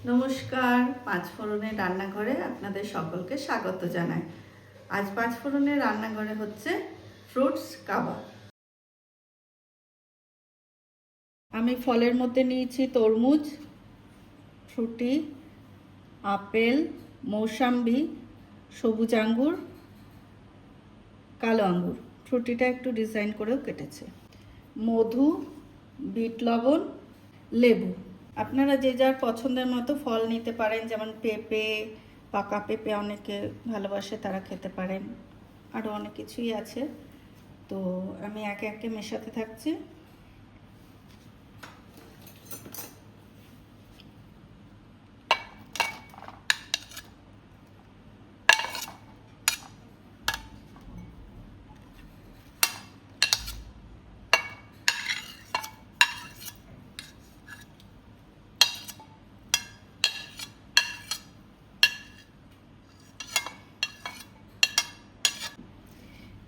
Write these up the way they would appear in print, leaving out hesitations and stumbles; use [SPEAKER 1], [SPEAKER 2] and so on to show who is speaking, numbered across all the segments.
[SPEAKER 1] নমস্কার, পাঁচফোড়নের রান্নাঘরে আপনাদের সকলকে স্বাগত জানাই। আজ পাঁচফোড়নের রান্নাঘরে হচ্ছে ফ্রুটস কাবাব। আমি ফলের মধ্যে নিয়েছি তরমুজ, ফ্রুটি, আপেল, মৌসাম্বি, সবুজ আঙ্গুর, কালো আঙ্গুর। ফ্রুটিটা একটু ডিজাইন করেও কেটেছে। মধু, বিট লবণ, লেবু। আপনারা যে যার পছন্দের মতো ফল নিতে পারেন, যেমন পেঁপে, পাকা পেঁপে অনেকে ভালোবাসে, তারা খেতে পারেন। আরও অনেক কিছুই আছে, তো আমি একে একে মেশাতে থাকছি।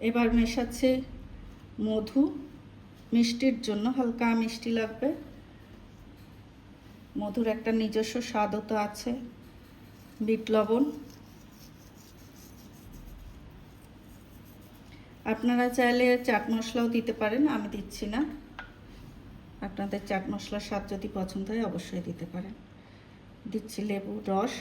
[SPEAKER 1] এবার মেশাচ্ছি মধু, মিষ্টির জন্য হালকা মিষ্টি লাগবে। মধুর একটা নিজস্ব স্বাদও তো আছে। বিট লবণ, আপনারা চাইলে চাট মশলাও দিতে পারেন, আমি দিচ্ছি না। আপনাদের চাট মশলার স্বাদ যদি পছন্দ হয় অবশ্যই দিতে পারেন। দিচ্ছি লেবুর রস।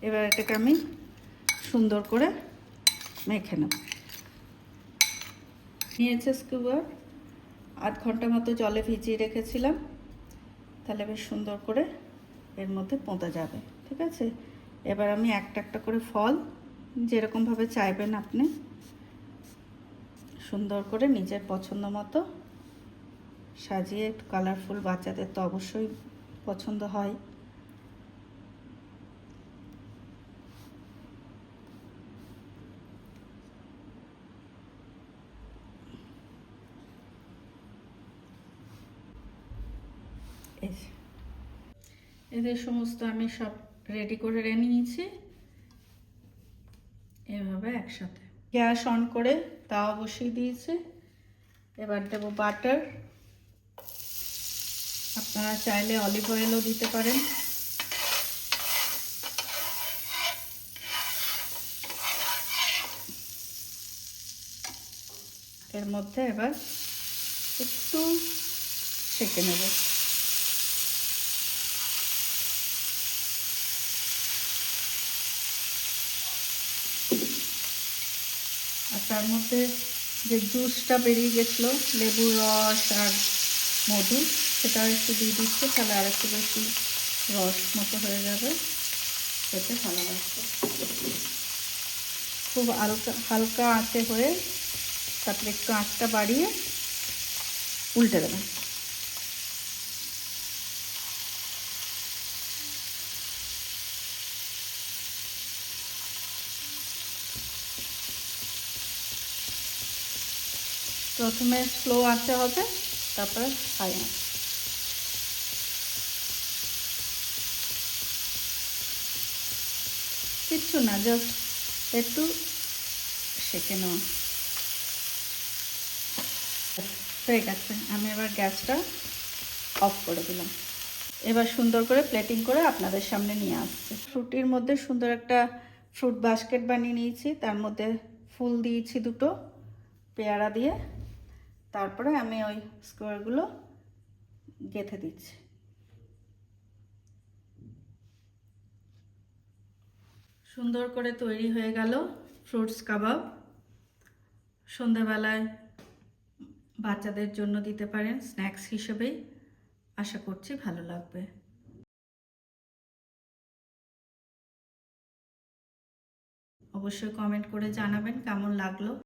[SPEAKER 1] এবার এটাকে আমি সুন্দর করে মেখে নেব। নিয়েছে স্কুবার, আধ ঘন্টা মতো জলে ভিজিয়ে রেখেছিলাম, তাহলে বেশ সুন্দর করে এর মধ্যে পোঁতা যাবে। ঠিক আছে, এবার আমি একটা একটা করে ফল যেরকমভাবে চাইবেন আপনি সুন্দর করে নিজের পছন্দ মতো সাজিয়ে, একটু কালারফুল, বাচ্চাদের তো অবশ্যই পছন্দ হয়। এদের সমস্ত আমি সব রেডি করে নিয়েছি এভাবে একসাথে। গ্যাস অন করে তাওয়া বসিয়ে দিয়েছি। এবার দেব বাটার। আপনারা চাইলে অলিভ অয়েলও দিতে পারেন। এর মধ্যে এবার একটু সেঁকে নেব। আর তার মধ্যে যে জুসটা বেরিয়ে গেছিলো লেবুর রস আর মধু, সেটা একটু দিয়ে দিচ্ছে, তাহলে আর একটু বেশি রস মতো হয়ে যাবে, খেতে ভালো লাগবে। খুব হালকা হালকা আঁচে হয়ে তারপরে একটু আঁচটা বাড়িয়ে উল্টে দেবেন। প্রথমে স্লো আঁচে হবে, তারপরে হাই আঁচ। কিচ্ছু না, জাস্ট একটু সেঁকে নেওয়া হয়ে গেছে। আমি এবার গ্যাসটা অফ করে দিলাম। এবার সুন্দর করে প্লেটিং করে আপনাদের সামনে নিয়ে আসছে। ফ্রুটির মধ্যে সুন্দর একটা ফ্রুট বাস্কেট বানিয়ে নিয়েছি, তার মধ্যে ফুল দিয়েছি দুটো পেয়ারা দিয়ে। তারপরে আমি ওই স্কোয়ারগুলো গেঁথে দিচ্ছি। সুন্দর করে তৈরি হয়ে গেল ফ্রুটস কাবাব। সন্ধ্যাবেলায় বাচ্চাদের জন্য দিতে পারেন স্ন্যাক্স হিসেবেই। আশা করছি ভালো লাগবে। অবশ্যই কমেন্ট করে জানাবেন কেমন লাগলো।